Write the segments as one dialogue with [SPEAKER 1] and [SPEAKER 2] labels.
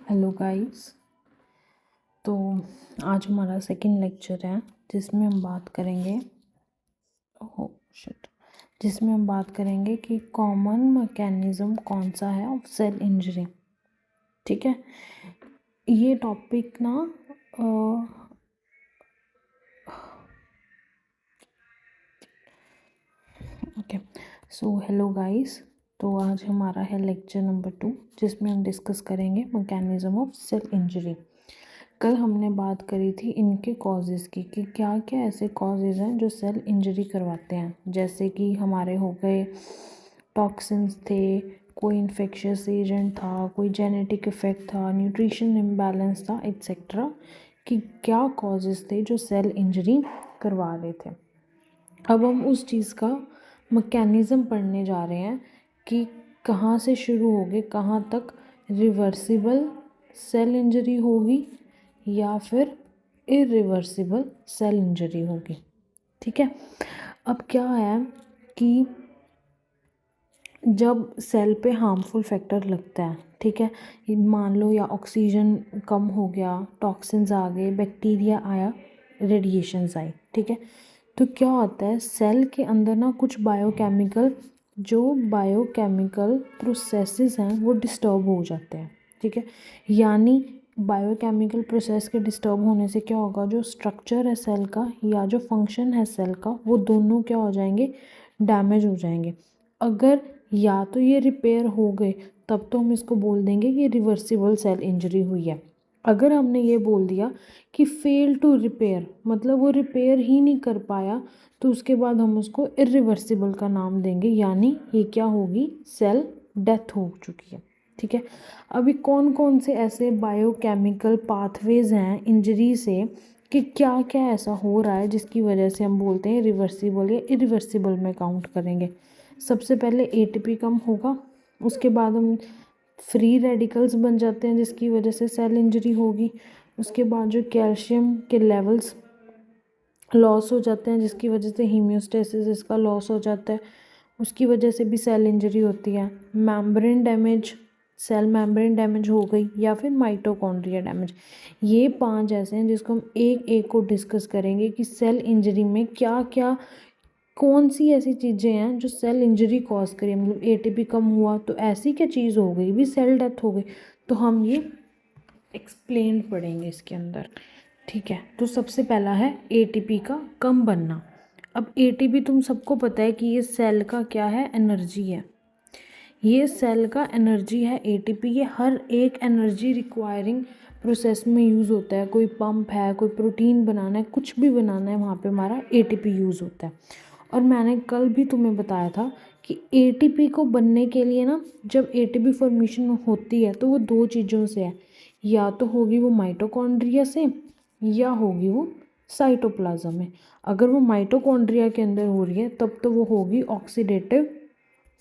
[SPEAKER 1] Hello guys. तो आज हमारा सेकंड लेक्चर है जिसमें हम बात करेंगे जिसमें हम बात करेंगे कि कॉमन मैकेनिज्म कौन सा है ऑफ सेल इंजरी। ठीक है, ये टॉपिक ना ओके। सो हेलो गाइस, तो आज हमारा है लेक्चर नंबर 2 जिसमें हम डिस्कस करेंगे मैकेनिज्म ऑफ सेल इंजरी। कल हमने बात करी थी इनके कॉजेज़ की कि क्या क्या ऐसे कॉजेज़ हैं जो सेल इंजरी करवाते हैं, जैसे कि हमारे हो गए टॉक्सिन्स थे, कोई इन्फेक्शियस एजेंट था, कोई जेनेटिक इफ़ेक्ट था, न्यूट्रिशन इम्बैलेंस था, एक्सेट्रा। कि क्या कॉजेज़ थे जो सेल इंजरी करवा रहे थे। अब हम उस चीज़ का मैकेनिज़्म पढ़ने जा रहे हैं कि कहाँ से शुरू होगी, कहाँ तक रिवर्सिबल सेल इंजरी होगी या फिर इरिवर्सिबल सेल इंजरी होगी। ठीक है, अब क्या है कि जब सेल पे हार्मफुल फैक्टर लगता है, ठीक है, मान लो या ऑक्सीजन कम हो गया, टॉक्सिन्स आ गए, बैक्टीरिया आया, रेडिएशंस आई, ठीक है, तो क्या होता है सेल के अंदर ना कुछ बायोकेमिकल प्रोसेसेस हैं वो डिस्टर्ब हो जाते हैं। ठीक है, यानी बायोकेमिकल प्रोसेस के डिस्टर्ब होने से क्या होगा, जो स्ट्रक्चर है सेल का या जो फंक्शन है सेल का वो दोनों क्या हो जाएंगे, डैमेज हो जाएंगे। अगर या तो ये रिपेयर हो गए तब तो हम इसको बोल देंगे कि रिवर्सिबल सेल इंजरी हुई है। अगर हमने ये बोल दिया कि फेल टू रिपेयर, मतलब वो रिपेयर ही नहीं कर पाया, तो उसके बाद हम उसको इरिवर्सिबल का नाम देंगे, यानी ये क्या होगी, सेल डेथ हो चुकी है। ठीक है, अभी कौन कौन से ऐसे बायोकेमिकल पाथवेज हैं इंजरी से कि क्या क्या ऐसा हो रहा है जिसकी वजह से हम बोलते हैं रिवर्सिबल या इरिवर्सिबल में काउंट करेंगे। सबसे पहले एटीपी कम होगा, उसके बाद हम फ्री रेडिकल्स बन जाते हैं जिसकी वजह से सेल इंजरी होगी। उसके बाद जो कैल्शियम के लेवल्स लॉस हो जाते हैं जिसकी वजह से हीमियोस्टेसिस इसका लॉस हो जाता है, उसकी वजह से भी सेल इंजरी होती है। Membrane damage, cell membrane damage हो गई, या फिर माइटोकॉन्ड्रिया डैमेज। ये 5 ऐसे हैं जिसको हम एक एक को डिस्कस करेंगे कि सेल इंजरी में क्या क्या, कौन सी ऐसी चीज़ें हैं जो सेल इंजरी कॉज करें। मतलब एटीपी कम हुआ तो ऐसी क्या चीज़ हो गई भी, सेल डेथ हो गई, तो हम ये एक्सप्लेन पढ़ेंगे इसके अंदर। ठीक है, तो सबसे पहला है एटीपी का कम बनना। अब एटीपी तुम सबको पता है कि ये सेल का क्या है, एनर्जी है। ये सेल का एनर्जी है एटीपी, ये हर एक एनर्जी रिक्वायरिंग प्रोसेस में यूज़ होता है। कोई पंप है, कोई प्रोटीन बनाना है, कुछ भी बनाना है, वहाँ पे हमारा एटीपी यूज़ होता है। और मैंने कल भी तुम्हें बताया था कि एटीपी को बनने के लिए ना, जब एटीपी फॉर्मेशन होती है तो वो 2 चीज़ों से है, या तो होगी वो माइटोकॉन्ड्रिया से या होगी वो साइटोप्लाज्म में। अगर वो माइटोकॉन्ड्रिया के अंदर हो रही है तब तो वो होगी ऑक्सीडेटिव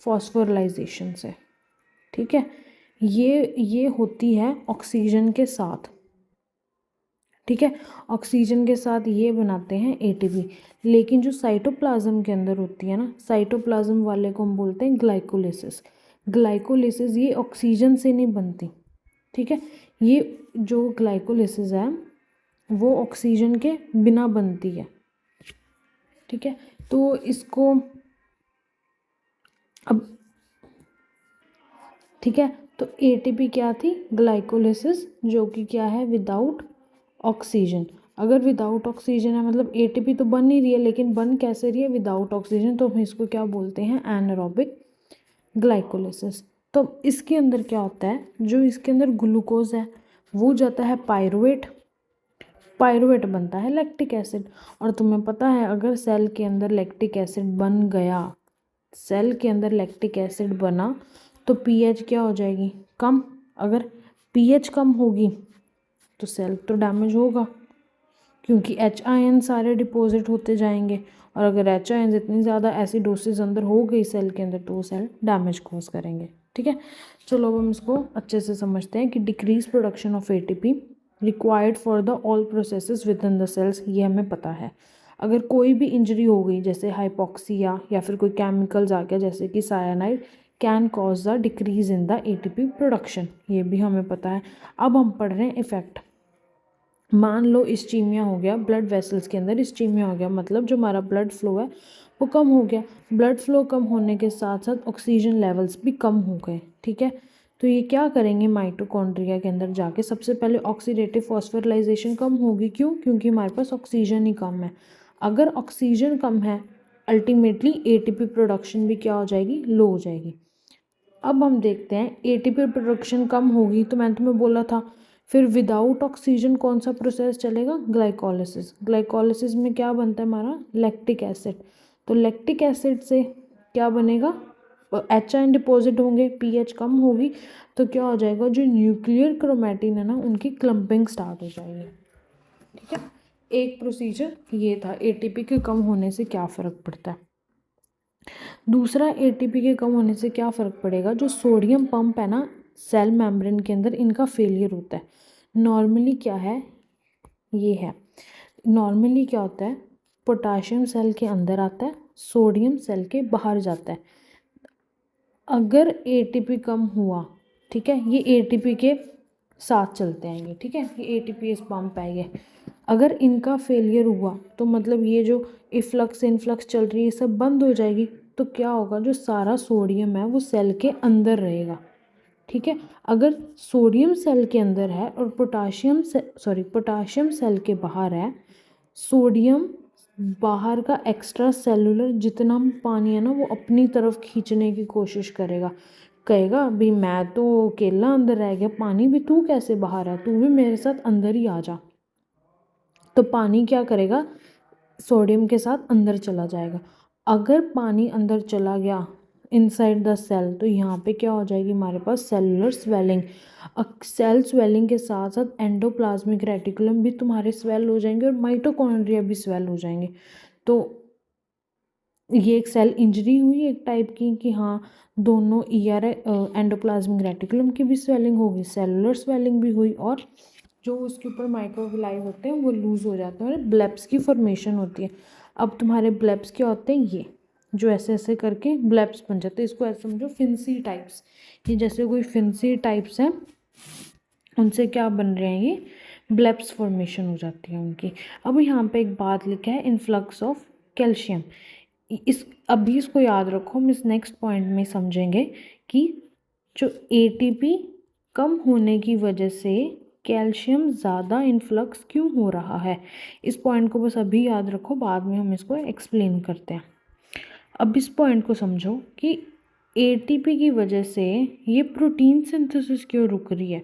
[SPEAKER 1] फॉस्फोराइलेशन से। ठीक है, ये होती है ऑक्सीजन के साथ। ठीक है, ऑक्सीजन के साथ ये बनाते हैं एटीपी। लेकिन जो साइटोप्लाज्म के अंदर होती है ना, साइटोप्लाज्म वाले को हम बोलते हैं ग्लाइकोलिसिस। ग्लाइकोलिसिस ये ऑक्सीजन से नहीं बनती। ठीक है, ये जो ग्लाइकोलिसिस है वो ऑक्सीजन के बिना बनती है। ठीक है, तो इसको अब, ठीक है, तो एटीपी क्या थी, ग्लाइकोलिसिस, जो कि क्या है, विदाउट ऑक्सीजन। अगर विदाउट ऑक्सीजन है मतलब एटीपी तो बन नहीं रही है, लेकिन बन कैसे रही है, विदाउट ऑक्सीजन, तो हम इसको क्या बोलते हैं, एनारोबिक ग्लाइकोलिसिस। तो इसके अंदर क्या होता है, जो इसके अंदर ग्लूकोज है वो जाता है पायरुवेट, पायरुवेट बनता है लैक्टिक एसिड। और तुम्हें पता है अगर सेल के अंदर लैक्टिक एसिड बन गया, सेल के अंदर लैक्टिक एसिड बना तो पीएच क्या हो जाएगी, कम। अगर पीएच कम होगी तो सेल तो डैमेज होगा, क्योंकि एच आयन सारे डिपॉजिट होते जाएंगे। और अगर एच आयन इतनी ज़्यादा एसिडोसिस अंदर हो गई सेल के अंदर तो वो सेल डैमेज कॉज करेंगे। ठीक है, चलो अब हम इसको अच्छे से समझते हैं कि decrease production of ATP required for the all processes within the cells, ये हमें पता है। अगर कोई भी इंजरी हो गई जैसे हाइपोक्सिया या फिर कोई केमिकल्स आ गया जैसे कि cyanide, can cause the decrease in the ATP production, ये भी हमें पता है। अब हम पढ़ रहे हैं इफेक्ट। मान लो इस्चीमिया हो गया, ब्लड वेसल्स के अंदर इस्चीमिया हो गया, मतलब जो हमारा ब्लड फ्लो है वो कम हो गया। ब्लड फ्लो कम होने के साथ साथ ऑक्सीजन लेवल्स भी कम हो गए, ठीक है। तो ये क्या करेंगे, माइटोकॉन्ड्रिया के अंदर जाके सबसे पहले ऑक्सीडेटिव फॉस्फोराइलेशन कम होगी। क्यों? क्योंकि हमारे पास ऑक्सीजन ही कम है। अगर ऑक्सीजन कम है, अल्टीमेटली एटीपी प्रोडक्शन भी क्या हो जाएगी, लो हो जाएगी। अब हम देखते हैं एटीपी प्रोडक्शन कम होगी, तो मैंने तुम्हें बोला था फिर विदाउट ऑक्सीजन कौन सा प्रोसेस चलेगा, ग्लाइकोलिसिस। ग्लाइकोलिसिस में क्या बनता है हमारा, लैक्टिक एसिड। तो लैक्टिक एसिड से क्या बनेगा, एच आयन डिपॉजिट होंगे, पीएच कम होगी, तो क्या हो जाएगा, जो न्यूक्लियर क्रोमैटिन है ना, उनकी क्लम्पिंग स्टार्ट हो जाएगी, ठीक है। एक प्रोसीजर ये था एटीपी के कम होने से क्या फ़र्क पड़ता है। दूसरा, एटीपी के कम होने से क्या फ़र्क पड़ेगा, जो सोडियम पंप है ना सेल मेम्ब्रेन के अंदर, इनका फेलियर होता है। नॉर्मली क्या है, ये है, नॉर्मली क्या होता है, पोटाशियम सेल के अंदर आता है, सोडियम सेल के बाहर जाता है। अगर एटीपी कम हुआ, ठीक है, ये एटीपी के साथ चलते आएंगे, ठीक है, ये एटीपी इस पंप आएंगे। अगर इनका फेलियर हुआ तो मतलब ये जो इफ्लक्स इनफ्लक्स चल रही है सब बंद हो जाएगी। तो क्या होगा, जो सारा सोडियम है वो सेल के अंदर रहेगा, ठीक है। अगर सोडियम सेल के अंदर है और पोटाशियम सेल के बाहर है, सोडियम बाहर का एक्स्ट्रा सेलुलर जितना पानी है ना वो अपनी तरफ खींचने की कोशिश करेगा, कहेगा भी मैं तो अकेला अंदर रह गया, पानी भी तू कैसे बाहर है, तू भी मेरे साथ अंदर ही आ जा। तो पानी क्या करेगा, सोडियम के साथ अंदर चला जाएगा। अगर पानी अंदर चला गया इनसाइड द सेल, तो यहाँ पे क्या हो जाएगी, हमारे पास सेलुलर स्वेलिंग। सेल स्वेलिंग के साथ साथ एंडोप्लाज्मिक रेटिकुलम भी तुम्हारे स्वेल हो जाएंगे और माइटोकॉन्ड्रिया भी स्वेल हो जाएंगे। तो ये एक सेल इंजरी हुई एक टाइप की, कि हाँ दोनों ईआर एंडोप्लाज्मिक रेटिकुलम की भी स्वेलिंग होगी, सेलुलर स्वेलिंग भी हुई, और जो उसके ऊपर माइक्रोविलाई होते हैं वो लूज़ हो जाते हैं और ब्लेब्स की फॉर्मेशन होती है। अब तुम्हारे ब्लेब्स क्या होते हैं, ये जो ऐसे ऐसे करके ब्लेब्स बन जाते हैं, इसको ऐसे समझो फिंसी टाइप्स, ये जैसे कोई फिंसी टाइप्स हैं उनसे क्या बन रहे हैं, ये ब्लेब्स फॉर्मेशन हो जाती है उनकी। अब यहाँ पे एक बात लिखा है, इन्फ्लक्स ऑफ कैल्शियम। इस अभी इसको याद रखो, हम इस नेक्स्ट पॉइंट में समझेंगे कि जो एटीपी कम होने की वजह से कैल्शियम ज़्यादा इन्फ्लक्स क्यों हो रहा है। इस पॉइंट को बस अभी याद रखो, बाद में हम इसको एक्सप्लेन करते हैं। अब इस पॉइंट को समझो कि एटीपी की वजह से ये प्रोटीन सिंथेसिस क्यों रुक रही है।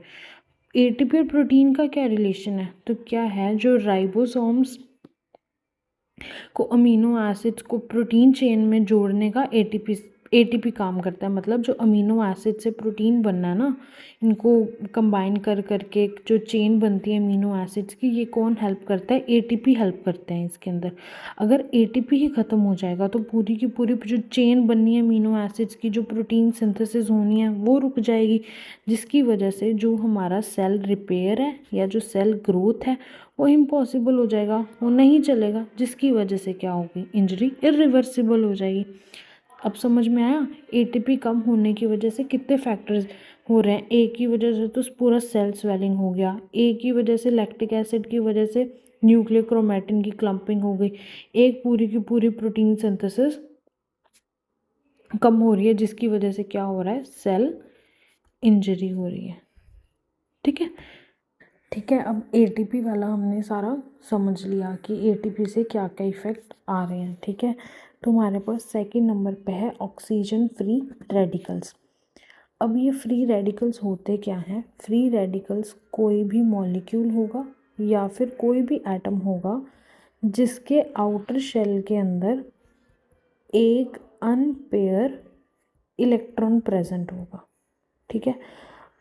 [SPEAKER 1] एटीपी और प्रोटीन का क्या रिलेशन है, तो क्या है, जो राइबोसोम्स को अमीनो एसिड्स को प्रोटीन चेन में जोड़ने का एटीपी काम करता है। मतलब जो अमीनो एसिड से प्रोटीन बनना है ना, इनको कंबाइन कर करके जो चेन बनती है अमीनो एसिड्स की, ये कौन हेल्प करता है, एटीपी हेल्प करते हैं इसके अंदर। अगर एटीपी ही ख़त्म हो जाएगा तो पूरी की पूरी जो चेन बननी है अमीनो एसिड्स की, जो प्रोटीन सिंथेसिस होनी है वो रुक जाएगी, जिसकी वजह से जो हमारा सेल रिपेयर है या जो सेल ग्रोथ है वो इम्पॉसिबल हो जाएगा, वो नहीं चलेगा, जिसकी वजह से क्या होगी, इंजरी इरिवर्सिबल हो जाएगी। अब समझ में आया, एटीपी कम होने की वजह से कितने फैक्टर्स हो रहे हैं। एक की वजह से तो पूरा सेल स्वेलिंग हो गया, एक की वजह से लैक्टिक एसिड की वजह से न्यूक्लियर क्रोमैटिन की क्लम्पिंग हो गई, एक पूरी की पूरी प्रोटीन सिंथेसिस कम हो रही है, जिसकी वजह से क्या हो रहा है, सेल इंजरी हो रही है, ठीक है। ठीक है, अब एटीपी वाला हमने सारा समझ लिया कि एटीपी से क्या क्या इफ़ेक्ट आ रहे हैं, ठीक है। तो हमारे पास सेकंड नंबर पे है ऑक्सीजन फ्री रेडिकल्स। अब ये फ्री रेडिकल्स होते क्या हैं, फ्री रेडिकल्स कोई भी मॉलिक्यूल होगा या फिर कोई भी एटम होगा जिसके आउटर शेल के अंदर एक अनपेयर इलेक्ट्रॉन प्रेजेंट होगा, ठीक है।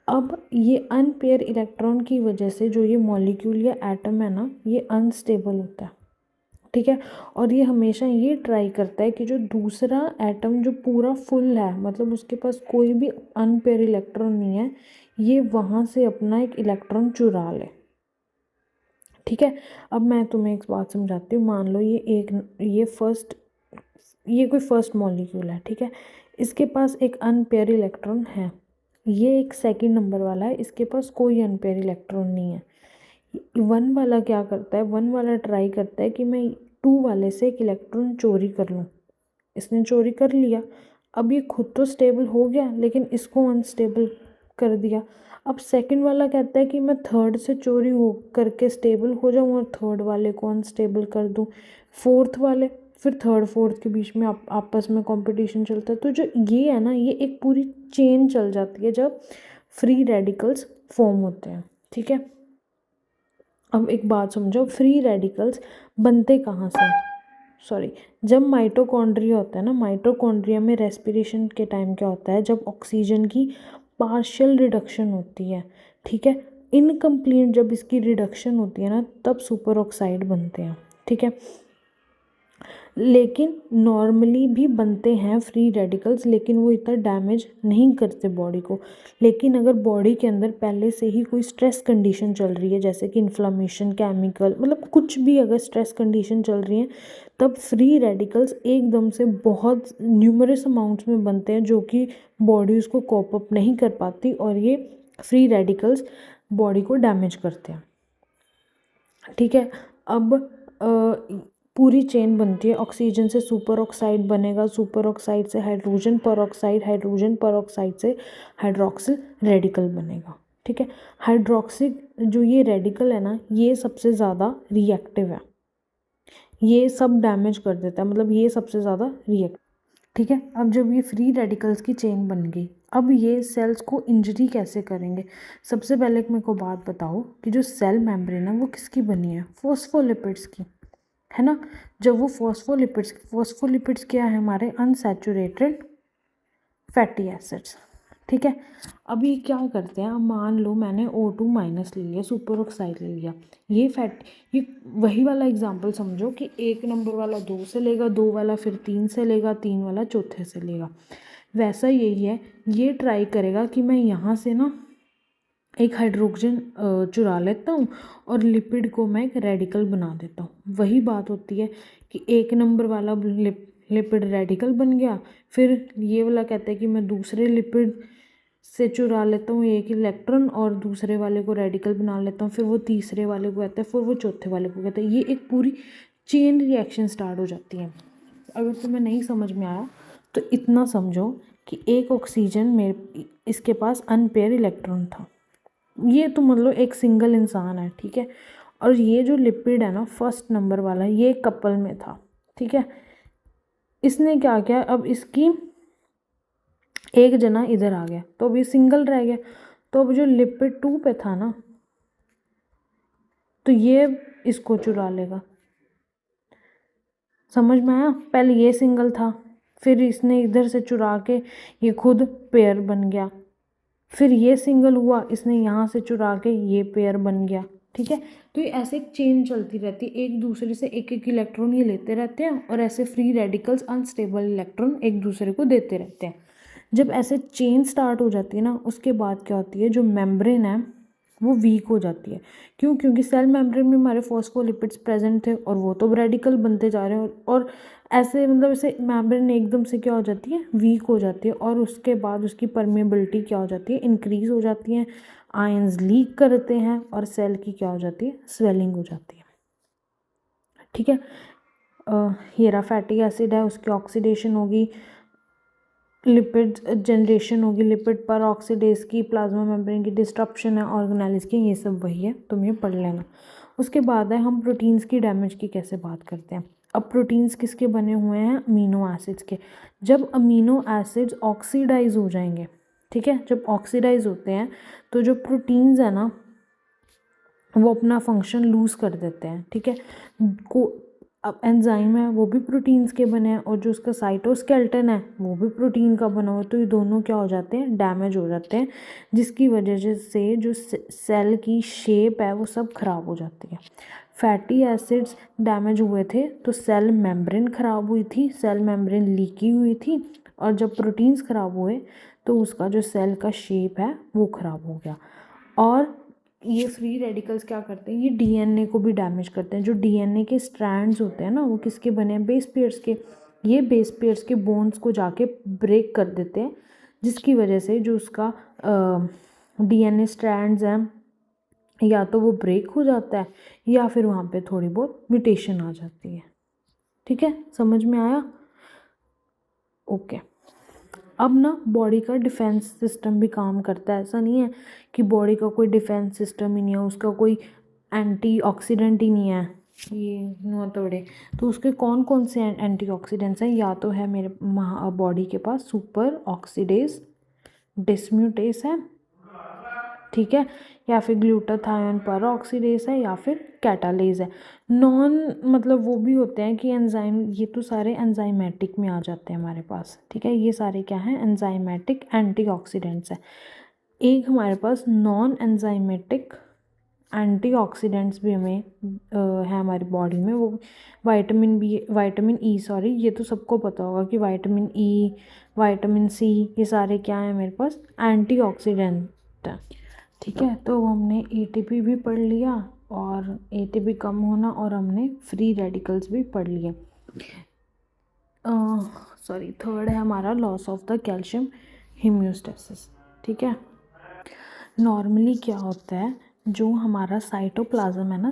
[SPEAKER 1] अब ये अनपेयर इलेक्ट्रॉन की वजह से जो ये मॉलिक्यूल या एटम है ना, ये अनस्टेबल होता है, ठीक है। और ये हमेशा ये ट्राई करता है कि जो दूसरा एटम जो पूरा फुल है, मतलब उसके पास कोई भी अनपेयर इलेक्ट्रॉन नहीं है, ये वहाँ से अपना एक इलेक्ट्रॉन चुरा ले, ठीक है। अब मैं तुम्हें एक बात समझाती हूँ। मान लो ये कोई फर्स्ट मॉलिक्यूल है, ठीक है। इसके पास एक अनपेयर इलेक्ट्रॉन है, ये एक सेकंड नंबर वाला है, इसके पास कोई अनपेयर इलेक्ट्रॉन नहीं है। 1 वाला क्या करता है, 1 वाला ट्राई करता है कि मैं 2 वाले से एक इलेक्ट्रॉन चोरी कर लूँ। इसने चोरी कर लिया, अब ये खुद तो स्टेबल हो गया लेकिन इसको अनस्टेबल कर दिया। अब सेकंड वाला कहता है कि मैं थर्ड से चोरी हो करके स्टेबल हो जाऊँ और थर्ड वाले को अनस्टेबल कर दूँ। फोर्थ वाले, फिर थर्ड फोर्थ के बीच में आपस में कंपटीशन चलता है। तो जो ये है ना, ये एक पूरी चेन चल जाती है जब फ्री रेडिकल्स फॉर्म होते हैं। ठीक है, अब एक बात समझो, फ्री रेडिकल्स बनते कहाँ से? सॉरी, जब माइटोकॉन्ड्रिया होता है ना, माइटोकॉन्ड्रिया में रेस्पिरेशन के टाइम क्या होता है, जब ऑक्सीजन की पार्शियल रिडक्शन होती है, ठीक है, इनकम्प्लीट जब इसकी रिडक्शन होती है ना, तब सुपर ऑक्साइड बनते हैं। ठीक है, लेकिन नॉर्मली भी बनते हैं फ्री रेडिकल्स, लेकिन वो इतना डैमेज नहीं करते बॉडी को। लेकिन अगर बॉडी के अंदर पहले से ही कोई स्ट्रेस कंडीशन चल रही है, जैसे कि इन्फ्लामेशन, केमिकल, मतलब कुछ भी अगर स्ट्रेस कंडीशन चल रही है, तब फ्री रेडिकल्स एकदम से बहुत न्यूमरस अमाउंट्स में बनते हैं, जो कि बॉडी उसको कोप अप नहीं कर पाती, और ये फ्री रेडिकल्स बॉडी को डैमेज करते हैं। ठीक है, अब पूरी चेन बनती है, ऑक्सीजन से सुपर ऑक्साइड बनेगा, सुपर ऑक्साइड से हाइड्रोजन परऑक्साइड, हाइड्रोजन परऑक्साइड से हाइड्रोक्सिल रेडिकल बनेगा। ठीक है, हाइड्रोक्सिल जो ये रेडिकल है ना, ये सबसे ज़्यादा रिएक्टिव है, ये सब डैमेज कर देता है, मतलब ये सबसे ज़्यादा रिएक्ट। ठीक है, अब जब ये फ्री रेडिकल्स की चेन बन गई, अब ये सेल्स को इंजरी कैसे करेंगे? सबसे पहले मेरे को बात बताओ कि जो सेल मेम्ब्रेन है वो किसकी बनी है? फॉस्फोलिपिड्स की, है ना। जब वो फॉस्फोलिपिड्स क्या है? हमारे अनसैचुरेटेड फैटी एसिड्स। ठीक है, अब ये क्या करते हैं, अब मान लो मैंने O2 माइनस ले लिया, सुपर ऑक्साइड ले लिया, ये वही वाला एग्जांपल समझो कि 1 नंबर वाला 2 से लेगा, 2 वाला फिर 3 से लेगा, 3 वाला चौथे से लेगा। वैसा यही है, ये ट्राई करेगा कि मैं यहाँ से ना एक हाइड्रोजन चुरा लेता हूँ और लिपिड को मैं एक रेडिकल बना देता हूँ। वही बात होती है कि 1 नंबर वाला लिपिड रेडिकल बन गया, फिर ये वाला कहता है कि मैं दूसरे लिपिड से चुरा लेता हूँ एक इलेक्ट्रॉन और दूसरे वाले को रेडिकल बना लेता हूँ, फिर वो तीसरे वाले को कहता है, फिर वो चौथे वाले को कहता है। ये एक पूरी चेन रिएक्शन स्टार्ट हो जाती है। अगर तुम्हें नहीं समझ में आया तो इतना समझो कि एक ऑक्सीजन मेरे इसके पास अनपेयर इलेक्ट्रॉन था, ये तो मतलब एक सिंगल इंसान है। ठीक है, और ये जो लिपिड है ना, फर्स्ट नंबर वाला, ये कपल में था। ठीक है, इसने क्या किया, अब इसकी एक जना इधर आ गया तो अब ये सिंगल रह गया, तो अब जो लिपिड 2 पे था ना, तो ये इसको चुरा लेगा। समझ में आया? पहले ये सिंगल था, फिर इसने इधर से चुरा के ये खुद पेयर बन गया, फिर ये सिंगल हुआ, इसने यहाँ से चुरा के ये पेयर बन गया। ठीक है, तो ये ऐसे एक चेन चलती रहती है, एक दूसरे से एक एक इलेक्ट्रॉन ये लेते रहते हैं और ऐसे फ्री रेडिकल्स अनस्टेबल इलेक्ट्रॉन एक दूसरे को देते रहते हैं। जब ऐसे चेन स्टार्ट हो जाती है ना, उसके बाद क्या होती है, जो मेम्ब्रेन है वो वीक हो जाती है। क्यों? क्योंकि सेल मेम्ब्रेन में हमारे फॉस्फोलिपिड्स प्रेजेंट थे और वो तो रेडिकल बनते जा रहे हैं, और ऐसे मतलब ऐसे मेम्ब्रेन एकदम से क्या हो जाती है, वीक हो जाती है, और उसके बाद उसकी परमेबिलिटी क्या हो जाती है, इंक्रीज हो जाती है, आयंस लीक करते हैं और सेल की क्या हो जाती है, स्वेलिंग हो जाती है। ठीक है, हीरा फैटी एसिड है, उसकी ऑक्सीडेशन होगी, लिपिड जनरेशन होगी, लिपिड पर ऑक्सीडेज की, प्लाज्मा मेम्ब्रेन की डिस्ट्रप्शन है, ऑर्गेनेल्स की, ये सब वही है, तुम ये पढ़ लेना। उसके बाद है हम प्रोटीन्स की डैमेज की कैसे बात करते हैं। अब प्रोटीन्स किसके बने हुए हैं? अमीनो एसिड्स के। जब अमीनो एसिड्स ऑक्सीडाइज हो जाएंगे, ठीक है, जब ऑक्सीडाइज होते हैं तो जो प्रोटीन्स है ना, वो अपना फंक्शन लूज़ कर देते हैं। ठीक है, को अब एंजाइम है वो भी प्रोटीन्स के बने हैं, और जो उसका साइटोस्केलेटन है वो भी प्रोटीन का बना हुआ है, तो ये दोनों क्या हो जाते हैं, डैमेज हो जाते हैं, जिसकी वजह से जो सेल की शेप है वो सब ख़राब हो जाती है। फैटी एसिड्स डैमेज हुए थे तो सेल मेम्ब्रेन ख़राब हुई थी, सेल मेम्ब्रेन लीकी हुई थी, और जब प्रोटीन्स ख़राब हुए तो उसका जो सेल का शेप है वो ख़राब हो गया। और ये फ्री रेडिकल्स क्या करते हैं, ये डीएनए को भी डैमेज करते हैं। जो डीएनए के स्ट्रैंड्स होते हैं ना, वो किसके बने हैं, बेस पेयर्स के। ये बेस पेयर्स के बॉन्ड्स को जाके ब्रेक कर देते हैं, जिसकी वजह से जो उसका डीएनए स्ट्रैंड्स हैं या तो वो ब्रेक हो जाता है या फिर वहाँ पे थोड़ी बहुत म्यूटेशन आ जाती है। ठीक है, समझ में आया? ओके। अब ना बॉडी का डिफेंस सिस्टम भी काम करता है। ऐसा नहीं है कि बॉडी का कोई डिफेंस सिस्टम ही नहीं है, उसका कोई एंटीऑक्सीडेंट ही नहीं है, ये नो तोड़े। तो उसके कौन कौन से एंटीऑक्सीडेंट्स हैं? या तो है मेरे बॉडी के पास सुपर ऑक्सीडेज डिसम्यूटेस है, ठीक है, या फिर ग्लूटाथायोन पर ऑक्सीडेज है, या फिर कैटालेज है। नॉन मतलब वो भी होते हैं कि एंजाइम, ये तो सारे एंजाइमेटिक में आ जाते हैं हमारे पास। ठीक है, ये सारे क्या हैं? एंजाइमेटिक एंटीऑक्सीडेंट्स है। एक हमारे पास नॉन एंजाइमेटिक एंटीऑक्सीडेंट्स भी हमें है हमारी बॉडी में, वो विटामिन ई, सॉरी, ये तो सबको पता होगा कि विटामिन ई, विटामिन सी, ये सारे क्या हैं मेरे पास? एंटीऑक्सीडेंट हैं। ठीक है, तो हमने एटीपी भी पढ़ लिया और एटीपी कम होना, और हमने फ्री रेडिकल्स भी पढ़ लिए। सॉरी, थर्ड है हमारा loss of the calcium homeostasis. ठीक है, नॉर्मली क्या होता है, जो हमारा साइटोप्लाज्म है ना,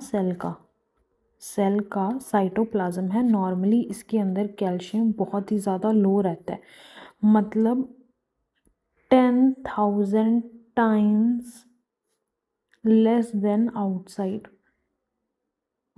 [SPEAKER 1] सेल का साइटोप्लाज्म है, नॉर्मली इसके अंदर कैल्शियम बहुत ही ज़्यादा लो रहता है, मतलब 10,000 टाइम्स लेस देन आउटसाइड।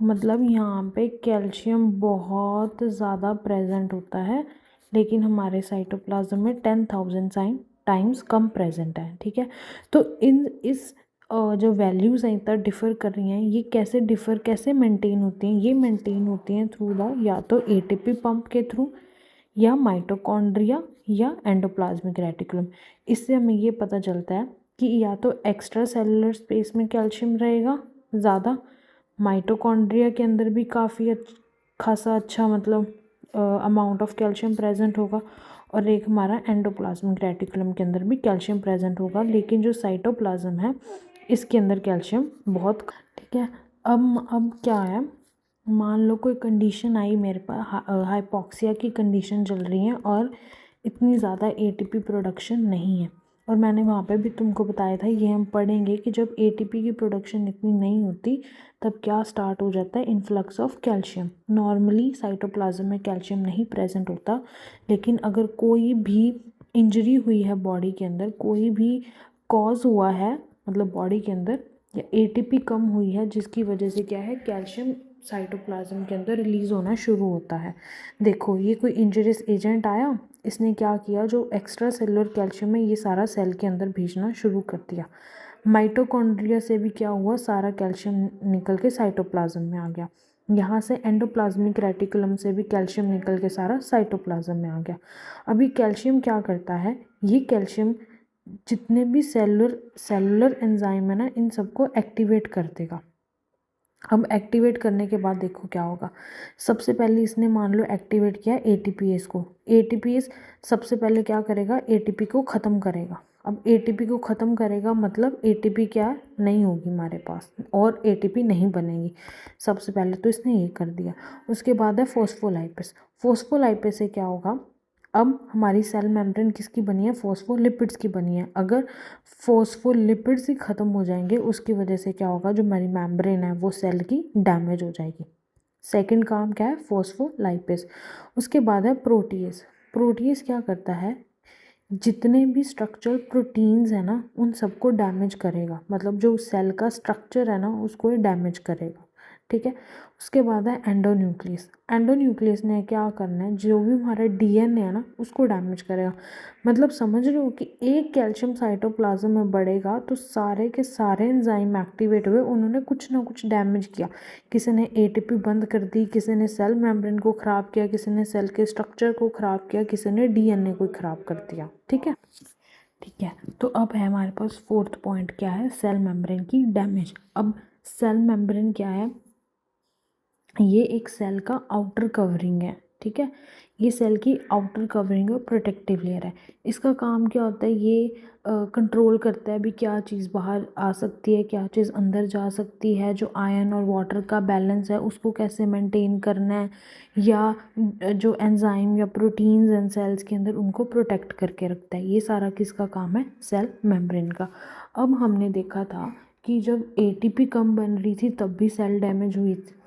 [SPEAKER 1] मतलब यहाँ पे कैल्शियम बहुत ज़्यादा प्रेजेंट होता है, लेकिन हमारे साइटोप्लाज्म में 10,000 टाइम्स कम प्रेजेंट है। ठीक है, तो इस जो वैल्यूज़ हैं इतना डिफ़र कर रही हैं, ये कैसे मेंटेन होती हैं? ये मेंटेन होती हैं थ्रू द या तो एटीपी पंप के थ्रू, या माइटोकॉन्ड्रिया, या एंडोप्लाज्मिक रेटिकुलम। इससे हमें ये पता चलता है कि या तो एक्स्ट्रा सेलुलर स्पेस में कैल्शियम रहेगा ज़्यादा, माइटोकॉन्ड्रिया के अंदर भी काफ़ी खासा अच्छा मतलब अमाउंट ऑफ कैल्शियम प्रेजेंट होगा, और एक हमारा एंडोप्लाज्मिक रेटिकुलम के अंदर भी कैल्शियम प्रेजेंट होगा, लेकिन जो साइटोप्लाज्म है इसके अंदर कैल्शियम बहुत। ठीक है, अब क्या है, मान लो कोई कंडीशन आई मेरे पास, हाइपॉक्सिया की कंडीशन चल रही है और इतनी ज़्यादा एटीपी प्रोडक्शन नहीं है, और मैंने वहाँ पे भी तुमको बताया था, ये हम पढ़ेंगे कि जब एटीपी की प्रोडक्शन इतनी नहीं होती तब क्या स्टार्ट हो जाता है? Influx of calcium. Normally cytoplasm में कैल्शियम नहीं प्रेजेंट होता, लेकिन अगर कोई भी इंजरी हुई है बॉडी के अंदर, कोई भी कॉज हुआ है मतलब बॉडी के अंदर, या एटीपी कम हुई है, जिसकी वजह से क्या है, कैल्शियम साइटोप्लाज्म के अंदर रिलीज़ होना शुरू होता है। देखो, ये कोई इंजरियस एजेंट आया, इसने क्या किया, जो एक्स्ट्रा सेलुलर कैल्शियम है ये सारा सेल के अंदर भेजना शुरू कर दिया। माइटोकॉन्ड्रिया से भी क्या हुआ, सारा कैल्शियम निकल के साइटोप्लाज्म में आ गया। यहाँ से एंडोप्लाज्मिक रेटिकुलम से भी कैल्शियम निकल के सारा साइटोप्लाज्म में आ गया। अभी कैल्शियम क्या करता है, ये कैल्शियम जितने भी सेलुलर एंजाइम है ना, इन सबको एक्टिवेट कर देगा। अब एक्टिवेट करने के बाद देखो क्या होगा, सबसे पहले इसने मान लो एक्टिवेट किया एटीपीएस को। एटीपीएस सबसे पहले क्या करेगा, एटीपी को ख़त्म करेगा। अब एटीपी को ख़त्म करेगा मतलब एटीपी क्या नहीं होगी हमारे पास, और एटीपी नहीं बनेगी। सबसे पहले तो इसने ये कर दिया। उसके बाद है फॉस्फोलाइपेस। फॉस्फोलाइपेस से क्या होगा, अब हमारी सेल मेम्ब्रेन किसकी बनी है, फॉस्फोलिपिड्स की बनी है। अगर फॉस्फोलिपिड्स ही ख़त्म हो जाएंगे, उसकी वजह से क्या होगा, जो हमारी मेम्ब्रेन है वो सेल की डैमेज हो जाएगी। सेकंड काम क्या है, फॉस्फोलाइपेस। उसके बाद है प्रोटीएस। प्रोटीएस क्या करता है, जितने भी स्ट्रक्चरल प्रोटीन्स है ना उन सबको डैमेज करेगा, मतलब जो सेल का स्ट्रक्चर है ना उसको डैमेज करेगा। ठीक है, उसके बाद है एंडोन्यूक्लियस। एंडोन्यूक्लियस ने क्या करना है, जो भी हमारा डीएनए है ना उसको डैमेज करेगा। मतलब समझ रहे हो कि एक कैल्शियम साइटोप्लाज्म में बढ़ेगा तो सारे के सारे एंजाइम एक्टिवेट हुए, उन्होंने कुछ ना कुछ डैमेज किया। किसी ने एटीपी बंद कर दी, किसी ने सेल मेम्ब्रेन को ख़राब किया, किसी ने सेल के स्ट्रक्चर को ख़राब किया, किसी ने डीएनए को ख़राब कर दिया। ठीक है, ठीक है, तो अब है हमारे पास फोर्थ पॉइंट क्या है, सेल मेम्ब्रेन की डैमेज। अब सेल मेम्ब्रेन क्या है, ये एक सेल का आउटर कवरिंग है। ठीक है। ये सेल की आउटर कवरिंग और प्रोटेक्टिव लेयर है। इसका काम क्या होता है, ये कंट्रोल करता है भी क्या चीज़ बाहर आ सकती है, क्या चीज़ अंदर जा सकती है, जो आयन और वाटर का बैलेंस है उसको कैसे मेंटेन करना है, या जो एंजाइम या प्रोटीन्स एंड सेल्स के अंदर उनको प्रोटेक्ट करके रखता है। ये सारा किसका काम है, सेल मेम्ब्रेन का। अब हमने देखा था कि जब एटीपी कम बन रही थी तब भी सेल डैमेज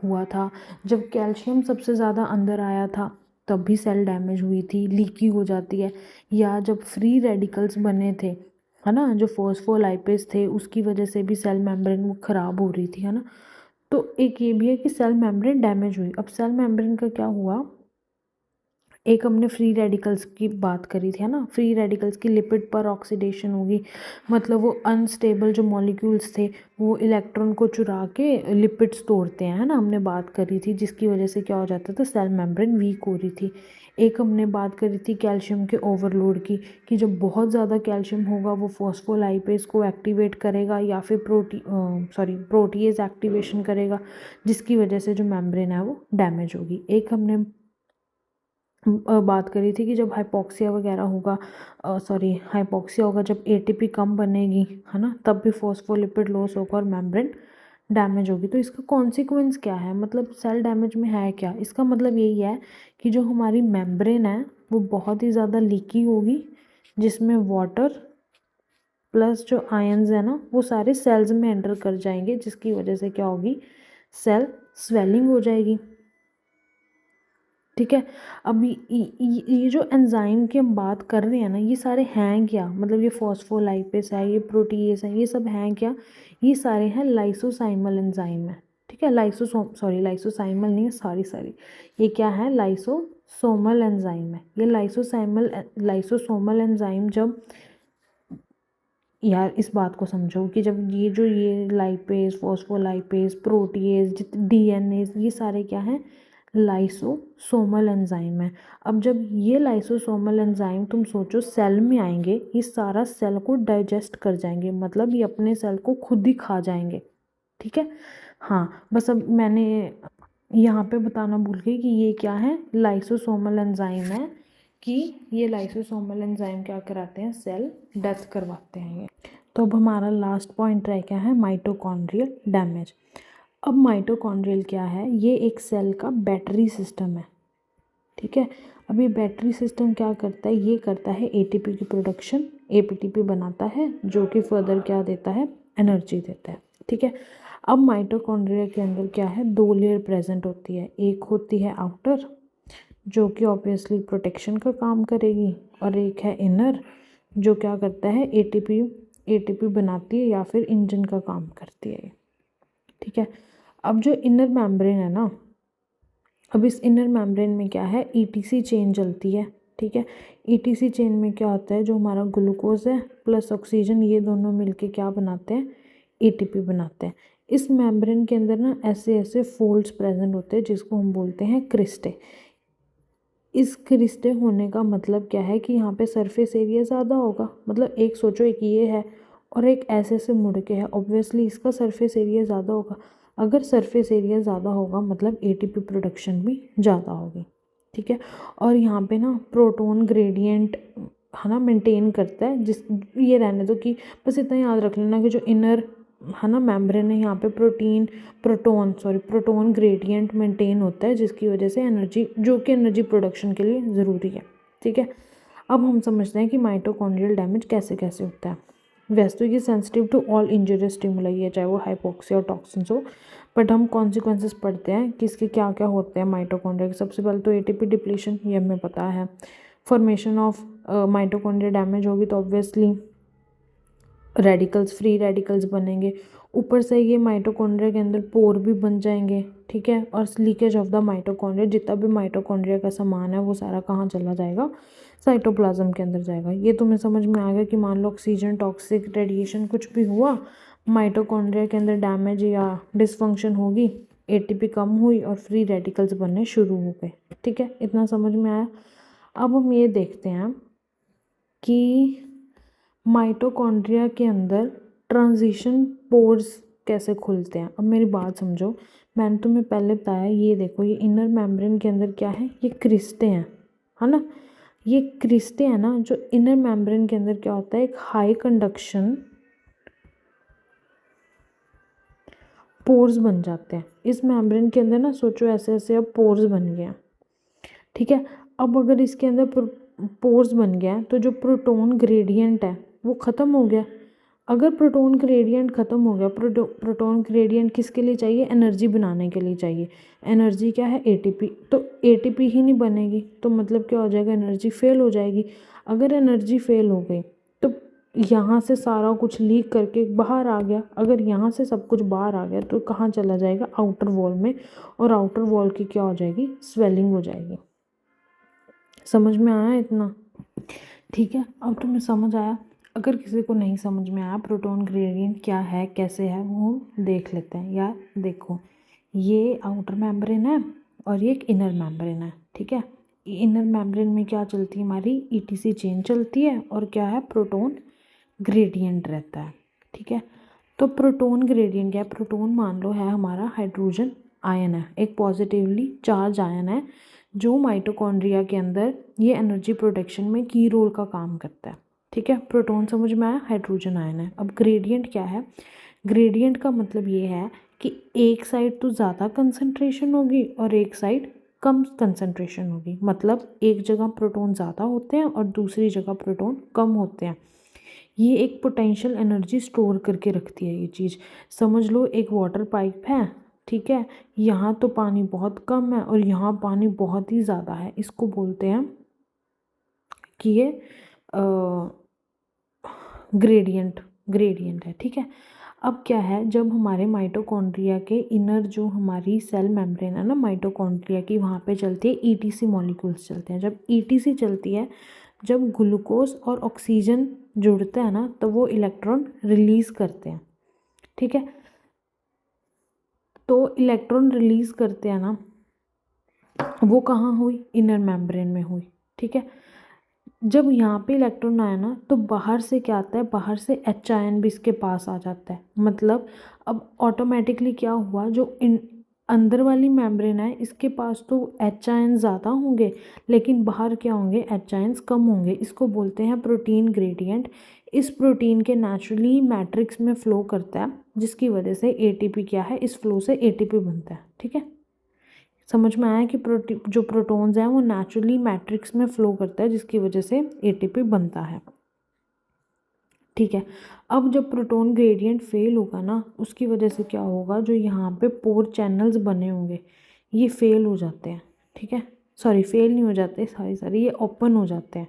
[SPEAKER 1] हुआ था। जब कैल्शियम सबसे ज़्यादा अंदर आया था तब भी सेल डैमेज हुई थी, लीकी हो जाती है। या जब फ्री रेडिकल्स बने थे, है ना, जो फॉस्फोलाइपेज थे, उसकी वजह से भी सेल मेम्ब्रेन वो ख़राब हो रही थी, है ना। तो एक ये भी है कि सेल मेम्ब्रेन डैमेज हुई। अब सेल मेम्ब्रेन का क्या हुआ, एक हमने फ्री रेडिकल्स की बात करी थी, है ना। फ्री रेडिकल्स की लिपिड पर ऑक्सीडेशन होगी, मतलब वो अनस्टेबल जो मॉलिक्यूल्स थे वो इलेक्ट्रॉन को चुरा के लिपिड्स तोड़ते हैं, है ना, हमने बात करी थी, जिसकी वजह से क्या हो जाता था, सेल मेम्ब्रेन वीक हो रही थी। एक हमने बात करी थी कैल्शियम के ओवरलोड की, कि जब बहुत ज़्यादा कैल्शियम होगा वो फॉस्फोलाइपेज को एक्टिवेट करेगा या फिर प्रोटीएज एक्टिवेशन करेगा, जिसकी वजह से जो मेम्ब्रेन है वो डैमेज होगी। एक हमने बात करी थी कि जब हाइपोक्सिया वगैरह होगा, हाइपोक्सिया होगा जब एटीपी कम बनेगी, है ना, तब भी फॉस्फोलिपिड लॉस होगा और मेम्ब्रेन डैमेज होगी। तो इसका कॉन्सिक्वेंस क्या है, मतलब सेल डैमेज में है क्या, इसका मतलब यही है कि जो हमारी मेम्ब्रेन है वो बहुत ही ज़्यादा लीकी होगी, जिसमें वाटर प्लस जो आयंस है ना वो सारे सेल्स में एंटर कर जाएंगे, जिसकी वजह से क्या होगी, सेल स्वेलिंग हो जाएगी। ठीक है। अब ये जो एंजाइम की हम बात कर रहे हैं ना, ये सारे हैं क्या, मतलब ये फॉस्फोलाइपेस है, ये प्रोटीएस है, ये सब हैं क्या, ये सारे हैं लाइसोसाइमल एंजाइम है। ठीक है, लाइसोसाइमल नहीं है, सॉरी, ये क्या है, लाइसोसोमल एंजाइम है। ये लाइसोसोमल एंजाइम जब, यार इस बात को समझो कि जब ये लाइपेज, फॉस्फोलाइपेज, प्रोटीएज, डीएनए, ये सारे क्या हैं, लाइसोसोमल एंजाइम है। अब जब ये लाइसोसोमल एंजाइम तुम सोचो सेल में आएंगे, ये सारा सेल को डाइजेस्ट कर जाएंगे, मतलब ये अपने सेल को खुद ही खा जाएंगे। ठीक है। हाँ, बस अब मैंने यहाँ पे बताना भूल गई कि ये क्या है, लाइसोसोमल एंजाइम है, कि ये लाइसोसोमल एंजाइम क्या कराते हैं, सेल डेथ करवाते हैं ये। तो अब हमारा लास्ट पॉइंट रह क्या है, माइटोकॉन्ड्रियल डैमेज। अब माइटोकॉन्ड्रियल क्या है, ये एक सेल का बैटरी सिस्टम है। ठीक है। अब ये बैटरी सिस्टम क्या करता है, ये करता है एटीपी की प्रोडक्शन, एटीपी बनाता है, जो कि फर्दर क्या देता है, एनर्जी देता है। ठीक है। अब माइटोकॉन्ड्रिया के अंदर क्या है, दो लेयर प्रेजेंट होती है, एक होती है आउटर जो कि ऑब्वियसली प्रोटेक्शन का काम करेगी, और एक है इनर जो क्या करता है, एटीपी बनाती है या फिर इंजन का काम करती है। ठीक है। अब जो इनर मेम्ब्रेन है ना, अब इस इनर मेम्ब्रेन में क्या है, ईटीसी चेन चलती है। ठीक है। ईटीसी चेन में क्या होता है, जो हमारा ग्लूकोज है प्लस ऑक्सीजन, ये दोनों मिलके क्या बनाते हैं, एटीपी बनाते हैं। इस मेम्ब्रेन के अंदर ना ऐसे ऐसे फोल्ड्स प्रेजेंट होते हैं, जिसको हम बोलते हैं क्रिस्टे। इस क्रिस्टे होने का मतलब क्या है कि यहाँ पे सरफेस एरिया ज़्यादा होगा, मतलब एक सोचो, एक ये है और एक ऐसे से मुड़ के है, ऑब्वियसली इसका सरफेस एरिया ज़्यादा होगा। अगर सरफेस एरिया ज़्यादा होगा मतलब एटीपी प्रोडक्शन भी ज़्यादा होगी। ठीक है। और यहाँ पे ना प्रोटोन ग्रेडियंट, है ना, मेंटेन करता है, जिस ये रहने दो कि बस इतना याद रख लेना कि जो इनर, है ना, मेम्ब्रेन है, यहाँ पे प्रोटोन ग्रेडियंट मेंटेन होता है, जिसकी वजह से एनर्जी, जो कि एनर्जी प्रोडक्शन के लिए ज़रूरी है। ठीक है। अब हम समझते हैं कि माइटोकॉन्ड्रियल डैमेज कैसे कैसे होता है। वैसे तो ये sensitive to all injurious stimuli है, चाहे वो हाइपोक्सिया और टॉक्सिन्स हो, बट हम कॉन्सिक्वेंसेस पढ़ते हैं कि इसके क्या क्या होते हैं माइटोकॉन्ड्रिया के। सबसे पहले तो एटीपी डिप्लीशन, ये हमें पता है। फॉर्मेशन ऑफ माइटोकॉन्ड्रिया डैमेज होगी तो ऑब्वियसली फ्री रेडिकल्स बनेंगे। ऊपर से ये माइटोकॉन्ड्रिया के अंदर पोर भी बन जाएंगे। ठीक है। और लीकेज ऑफ द माइटोकॉन्ड्रिया, जितना भी माइटोकॉन्ड्रिया का सामान है वो सारा कहाँ चला जाएगा, साइटोप्लाज्म के अंदर जाएगा। ये तुम्हें समझ में आ गया कि मान लो ऑक्सीजन, टॉक्सिक रेडिएशन कुछ भी हुआ, माइटोकॉन्ड्रिया के अंदर डैमेज या डिसफंक्शन होगी, एटीपी कम हुई और फ्री रेडिकल्स बनने शुरू हो गए। ठीक है, इतना समझ में आया। अब हम ये देखते हैं कि माइटोकॉन्ड्रिया के अंदर ट्रांजिशन पोर्स कैसे खुलते हैं। अब मेरी बात समझो, मैंने तुम्हें पहले बताया, ये देखो ये इनर मेम्ब्रेन के अंदर क्या है, ये क्रिस्टे हैं, है ना। ये क्रिस्टे हैं ना, जो इनर मेम्ब्रेन के अंदर क्या होता है, एक हाई कंडक्शन पोर्स बन जाते हैं इस मेम्ब्रेन के अंदर ना। सोचो ऐसे ऐसे अब पोर्स बन गए हैं, ठीक है। अब अगर इसके अंदर पोर्स बन गया है तो जो प्रोटॉन ग्रेडियंट है वो ख़त्म हो गया। अगर प्रोटॉन ग्रेडियंट ख़त्म हो गया, प्रोटॉन ग्रेडियंट किसके लिए चाहिए, एनर्जी बनाने के लिए चाहिए। एनर्जी क्या है, एटीपी। तो एटीपी ही नहीं बनेगी तो मतलब क्या हो जाएगा, एनर्जी फेल हो जाएगी। अगर एनर्जी फेल हो गई तो यहाँ से सारा कुछ लीक करके बाहर आ गया। अगर यहाँ से सब कुछ बाहर आ गया तो कहाँ चला जाएगा, आउटर वॉल में। और आउटर वॉल की क्या हो जाएगी, स्वेलिंग हो जाएगी। समझ में आया इतना, ठीक है। अब तुम्हें समझ आया। अगर किसी को नहीं समझ में आया प्रोटॉन ग्रेडियंट क्या है कैसे है, वो हम देख लेते हैं। यार देखो, ये आउटर मेम्ब्रेन है और ये एक इनर मेम्ब्रेन है, ठीक है। इनर मेम्ब्रेन में क्या चलती है, हमारी ईटीसी चेन चलती है और क्या है, प्रोटॉन ग्रेडियंट रहता है, ठीक है। तो प्रोटॉन ग्रेडियंट क्या है, प्रोटॉन मान लो है हमारा हाइड्रोजन आयन है, एक पॉजिटिवली चार्ज आयन है जो माइटोकॉन्ड्रिया के अंदर ये एनर्जी प्रोडक्शन में की रोल का काम करता है, ठीक है। प्रोटॉन समझ में आया, हाइड्रोजन आयन है। अब ग्रेडियंट क्या है, ग्रेडियंट का मतलब ये है कि एक साइड तो ज़्यादा कंसंट्रेशन होगी और एक साइड कम कंसंट्रेशन होगी। मतलब एक जगह प्रोटॉन ज़्यादा होते हैं और दूसरी जगह प्रोटॉन कम होते हैं। ये एक पोटेंशियल एनर्जी स्टोर करके रखती है ये चीज़। समझ लो एक वाटर पाइप है, ठीक है। यहाँ तो पानी बहुत कम है और यहाँ पानी बहुत ही ज़्यादा है। इसको बोलते हैं कि ये ग्रेडियंट ग्रेडियंट है, ठीक है। अब क्या है, जब हमारे माइटोकॉन्ड्रिया के इनर जो हमारी सेल मेम्ब्रेन है ना माइटोकॉन्ड्रिया की, वहाँ पे चलती है ईटीसी मॉलिक्यूल्स चलते हैं। जब ईटीसी चलती है, जब ग्लूकोज और ऑक्सीजन जुड़ते हैं ना तो वो इलेक्ट्रॉन रिलीज़ करते हैं, ठीक है। तो इलेक्ट्रॉन रिलीज़ करते हैं ना, वो कहाँ हुई, इनर मेम्ब्रेन में हुई, ठीक है। जब यहाँ पे इलेक्ट्रॉन आया ना तो बाहर से क्या आता है, बाहर से एच आयन भी इसके पास आ जाता है। मतलब अब ऑटोमेटिकली क्या हुआ, जो इन अंदर वाली मेम्ब्रेन है इसके पास तो एच आयन ज़्यादा होंगे लेकिन बाहर क्या होंगे, एच आयन्स कम होंगे। इसको बोलते हैं प्रोटीन ग्रेडियंट। इस प्रोटीन के नेचुरली मैट्रिक्स में फ़्लो करता है जिसकी वजह से एटीपी क्या है, इस फ्लो से एटीपी बनता है, ठीक है। समझ में आया कि जो प्रोटॉन्स हैं वो नेचुरली मैट्रिक्स में फ़्लो करता है जिसकी वजह से एटीपी बनता है, ठीक है। अब जब प्रोटॉन ग्रेडियंट फेल होगा ना, उसकी वजह से क्या होगा, जो यहाँ पे पोर चैनल्स बने होंगे ये फेल हो जाते हैं, ठीक है। सॉरी फेल नहीं हो जाते, सॉरी ये ओपन हो जाते हैं,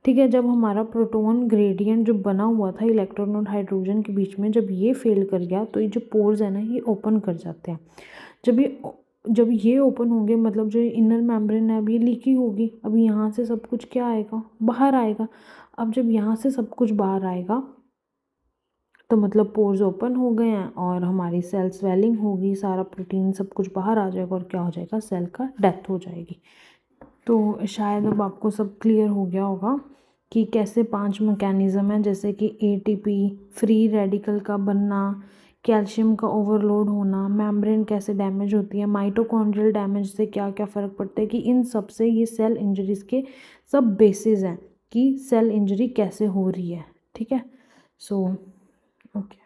[SPEAKER 1] ठीक है। जब हमारा प्रोटॉन ग्रेडियंट जो बना हुआ था इलेक्ट्रॉन और हाइड्रोजन के बीच में, जब ये फेल कर गया तो ये जो पोर्स है ना ये ओपन कर जाते हैं। जब ये ओपन होंगे मतलब जो इनर मेम्ब्रेन है अब ये लीकी होगी। अब यहाँ से सब कुछ क्या आएगा, बाहर आएगा। अब जब यहाँ से सब कुछ बाहर आएगा तो मतलब पोर्स ओपन हो गए हैं और हमारी सेल स्वेलिंग होगी, सारा प्रोटीन सब कुछ बाहर आ जाएगा और क्या हो जाएगा, सेल का डेथ हो जाएगी। तो शायद अब आपको सब क्लियर हो गया होगा कि कैसे 5 मैकेनिज़्म हैं, जैसे कि एटीपी, फ्री रेडिकल का बनना, कैल्शियम का ओवरलोड होना, मेम्ब्रेन कैसे डैमेज होती है, माइटोकॉन्ड्रियल डैमेज से क्या क्या फ़र्क पड़ता है, कि इन सब से ये सेल इंजरीज़ के सब बेसिस हैं कि सेल इंजरी कैसे हो रही है, ठीक है। So okay.